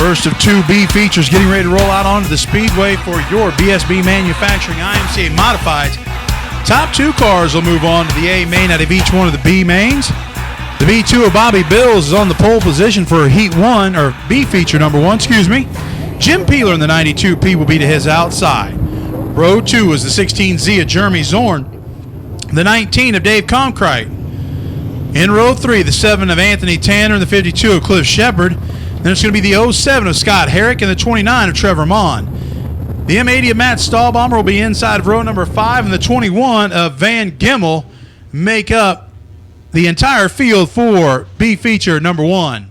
First of two B features getting ready to roll out onto the Speedway for your BSB Manufacturing IMCA Modifieds. Top two cars will move on to the A main out of each one of the B mains. The B2 of Bobby Bills is on the pole position for Heat 1, or B feature number 1, excuse me. Jim Peeler in the 92P will be to his outside. Row 2 is the 16Z of Jeremy Zorn, the 19 of Dave Conkrite. In row 3, the 7 of Anthony Tanner and the 52 of Cliff Shepard. Then it's going to be the 07 of Scott Herrick and the 29 of Trevor Mon. The M80 of Matt Stahlbommer will be inside of row number 5, and the 21 of Van Gimmel make up the entire field for B feature number 1.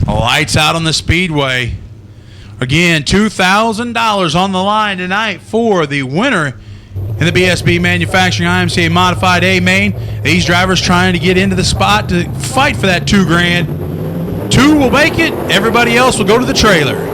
Lights out on the Speedway. Again, $2,000 on the line tonight for the winner in the BSB Manufacturing IMCA Modified A main. These drivers trying to get into the spot to fight for that $2,000. 2 will make it. Everybody else will go to the trailer.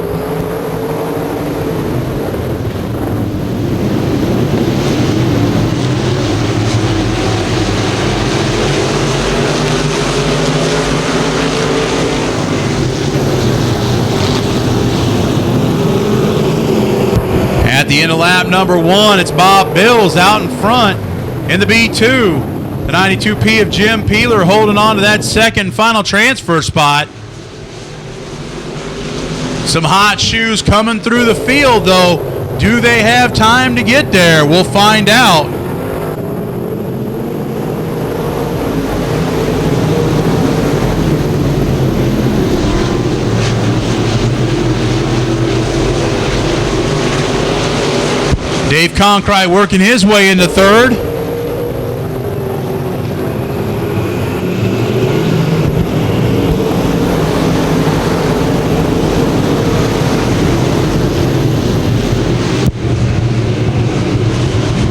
At the end of lap number 1, it's Bob Bills out in front in the B2. The 92P of Jim Peeler holding on to that second final transfer spot. Some hot shoes coming through the field, though. Do they have time to get there? We'll find out. Dave Conkrite working his way into third.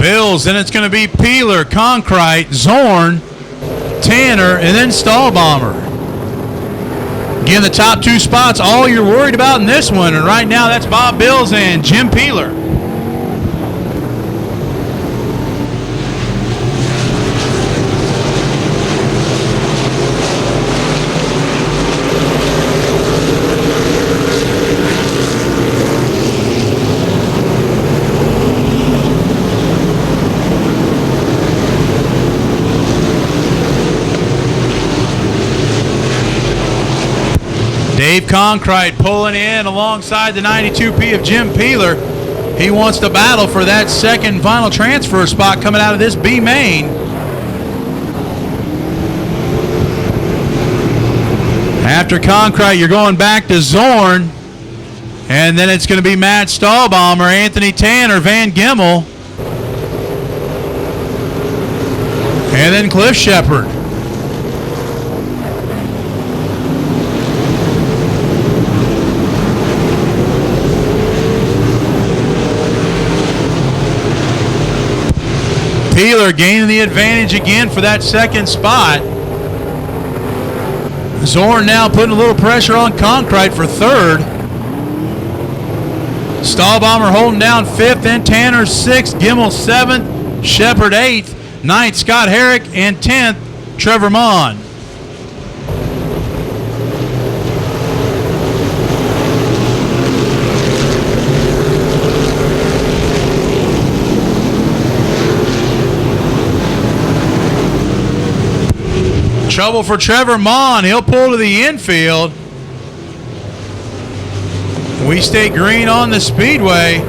Bills, then it's going to be Peeler, Conkrite, Zorn, Tanner, and then Stahlbommer. Again, the top two spots, all you're worried about in this one, and right now that's Bob Bills and Jim Peeler. Dave Conkrite pulling in alongside the 92P of Jim Peeler. He wants to battle for that second final transfer spot coming out of this B main. After Conkrite, you're going back to Zorn. And then it's going to be Matt Stahlbommer, Anthony Tanner, Van Gimmel. And then Cliff Shepard. Peeler gaining the advantage again for that second spot. Zorn now putting a little pressure on Conkrite for third. Stahlbommer holding down 5th, and Tanner 6th, Gimmel 7th, Shepard 8th, 9th Scott Herrick, and 10th Trevor Mon. Trouble for Trevor Mon. He'll pull to the infield. We stay green on the Speedway.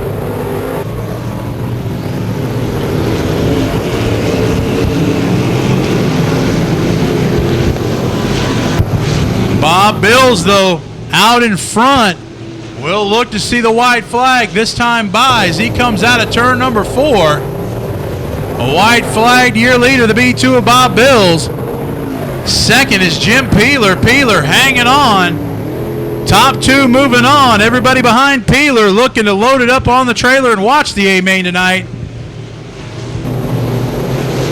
Bob Bills, though, out in front. We'll look to see the white flag this time by as he comes out of turn number 4. A white flagged year leader, the B2 of Bob Bills. Second is Jim Peeler. Peeler hanging on. Top two moving on. Everybody behind Peeler looking to load it up on the trailer and watch the A main tonight.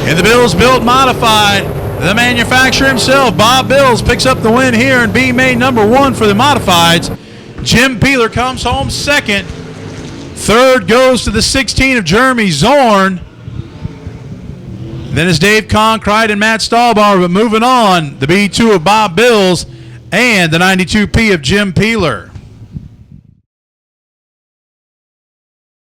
And the Bills Built Modified, the manufacturer himself, Bob Bills, picks up the win here in B main number 1 for the Modifieds. Jim Peeler comes home second. Third goes to the 16 of Jeremy Zorn. Then it's Dave Conkrite and Matt Stahlbauer. But moving on, the B2 of Bob Bills and the 92P of Jim Peeler.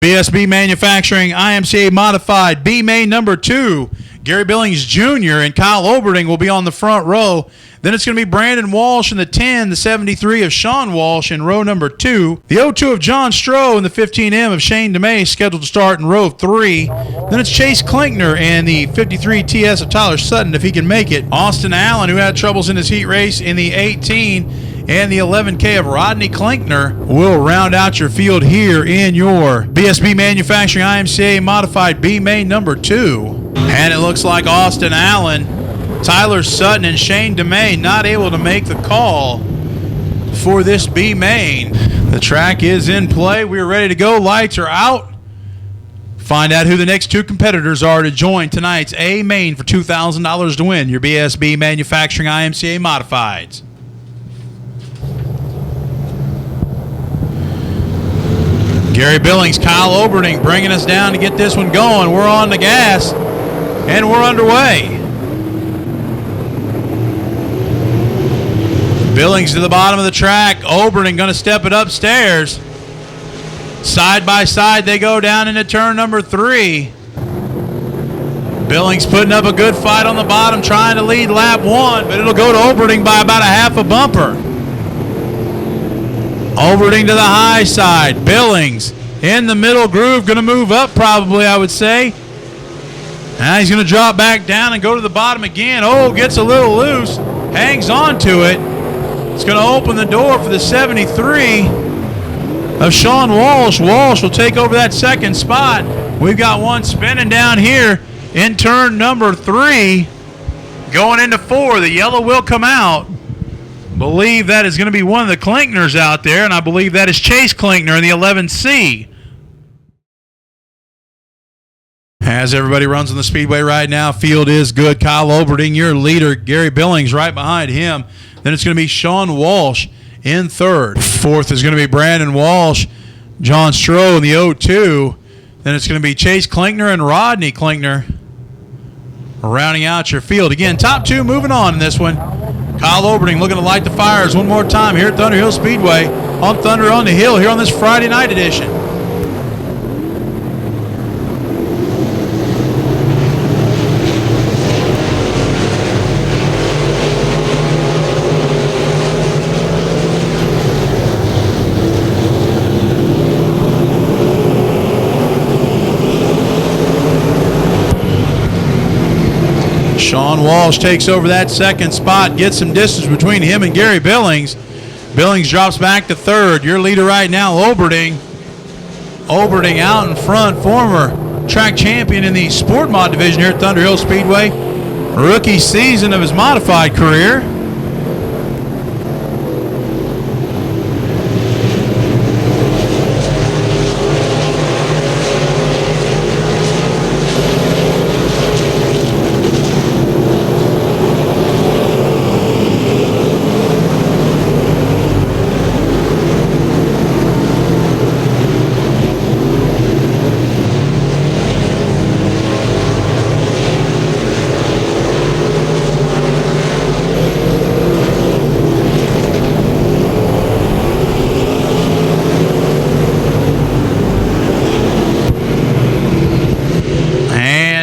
BSB Manufacturing IMCA Modified B-Main number 2. Gary Billings Jr. and Kyle Oberding will be on the front row. Then it's going to be Brandon Walsh in the 10, the 73 of Sean Walsh in row number 2. The 02 of John Stroh and the 15M of Shane DeMay scheduled to start in row 3. Then it's Chase Klinkner and the 53 TS of Tyler Sutton if he can make it. Austin Allen, who had troubles in his heat race in the 18, and the 11K of Rodney Klinkner will round out your field here in your BSB Manufacturing IMCA Modified B-Main number 2. And it looks like Austin Allen, Tyler Sutton, and Shane DeMay not able to make the call for this B-Main. The track is in play. We're ready to go. Lights are out. Find out who the next 2 competitors are to join tonight's A-Main for $2,000 to win your BSB Manufacturing IMCA Modifieds. Gary Billings, Kyle Oberding bringing us down to get this one going. We're on the gas, and we're underway. Billings to the bottom of the track. Oberding going to step it upstairs. Side by side, they go down into turn number 3. Billings putting up a good fight on the bottom, trying to lead lap 1, but it'll go to Oberding by about a half a bumper. Oberding to the high side. Billings in the middle groove, going to move up probably, I would say. Now he's going to drop back down and go to the bottom again. Oh, gets a little loose, hangs on to it. It's going to open the door for the 73 of Sean Walsh. Walsh will take over that second spot. We've got one spinning down here in turn number 3. Going into 4, the yellow will come out. Believe that is going to be one of the Klinkners out there, and I believe that is Chase Klinkner in the 11C. As everybody runs on the Speedway right now, field is good. Kyle Oberding, your leader. Gary Billings right behind him. Then it's going to be Sean Walsh in 3rd. 4th is going to be Brandon Walsh, John Stroh in the 02. Then it's going to be Chase Klinkner and Rodney Klinkner rounding out your field. Again, top 2 moving on in this one. Kyle Oberding looking to light the fires one more time here at Thunder Hill Speedway on Thunder on the Hill here on this Friday night edition. Sean Walsh takes over that second spot, gets some distance between him and Gary Billings. Billings drops back to 3rd. Your leader right now, Oberding. Oberding out in front, former track champion in the Sport Mod division here at Thunder Hill Speedway. Rookie season of his modified career.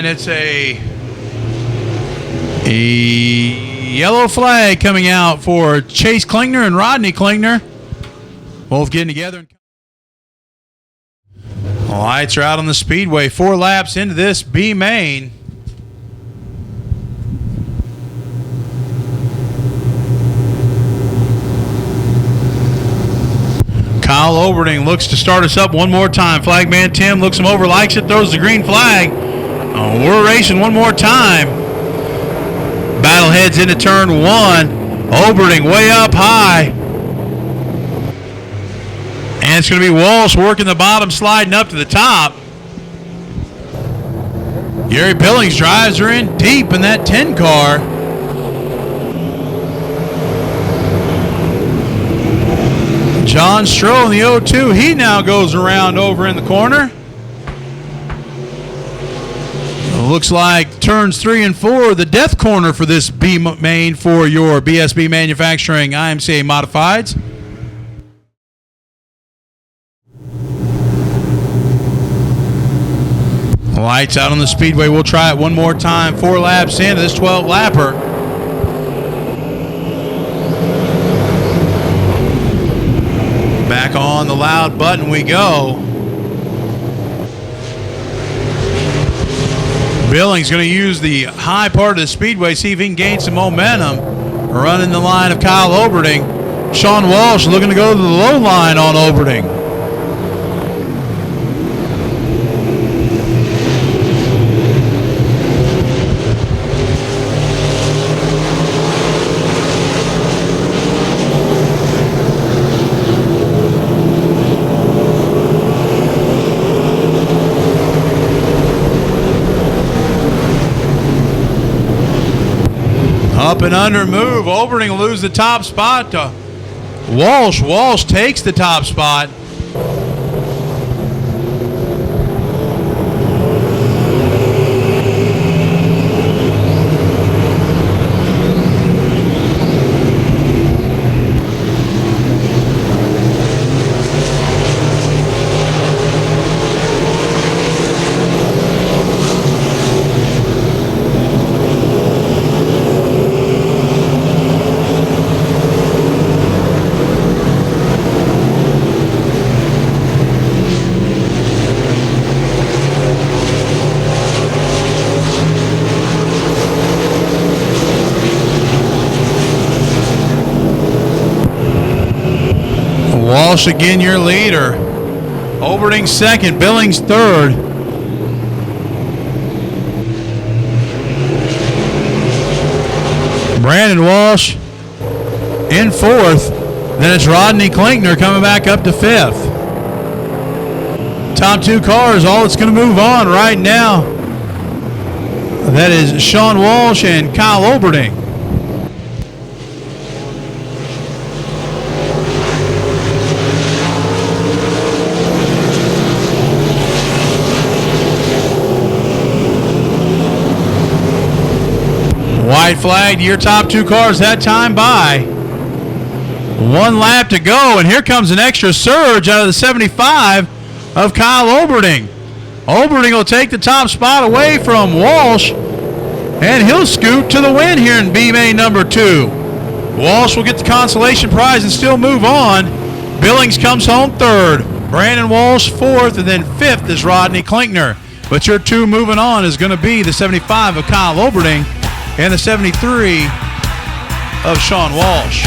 It's a yellow flag coming out for Chase Klinkner and Rodney Klinkner. Both getting together. The lights are out on the Speedway. 4 laps into this B-Main. Kyle Oberding looks to start us up one more time. Flagman Tim looks him over, likes it, throws the green flag. We're racing one more time. Battle heads into turn 1. Oberding way up high. And it's going to be Walsh working the bottom, sliding up to the top. Gary Billings drives her in deep in that 10 car. John Stroh in the 02. He now goes around over in the corner. Looks like turns 3 and 4, the death corner for this B-Main for your BSB Manufacturing IMCA Modifieds. Lights out on the Speedway. We'll try it one more time. 4 laps into this 12-lapper. Back on the loud button we go. Billings going to use the high part of the Speedway, see if he can gain some momentum. Running the line of Kyle Oberding. Sean Walsh looking to go to the low line on Oberding. Up and under move. Oberding will lose the top spot to Walsh. Walsh takes the top spot. Walsh again your leader. Oberding second, Billings third. Brandon Walsh in fourth. Then it's Rodney Klinkner coming back up to fifth. Top 2 cars, all that's going to move on right now. That is Sean Walsh and Kyle Oberding. White flag to your top 2 cars that time by. 1 lap to go, and here comes an extra surge out of the 75 of Kyle Oberding. Oberding will take the top spot away from Walsh, and he'll scoot to the win here in B-Main number 2. Walsh will get the consolation prize and still move on. Billings comes home third. Brandon Walsh fourth, and then fifth is Rodney Klinkner. But your 2 moving on is going to be the 75 of Kyle Oberding and the 73 of Sean Walsh.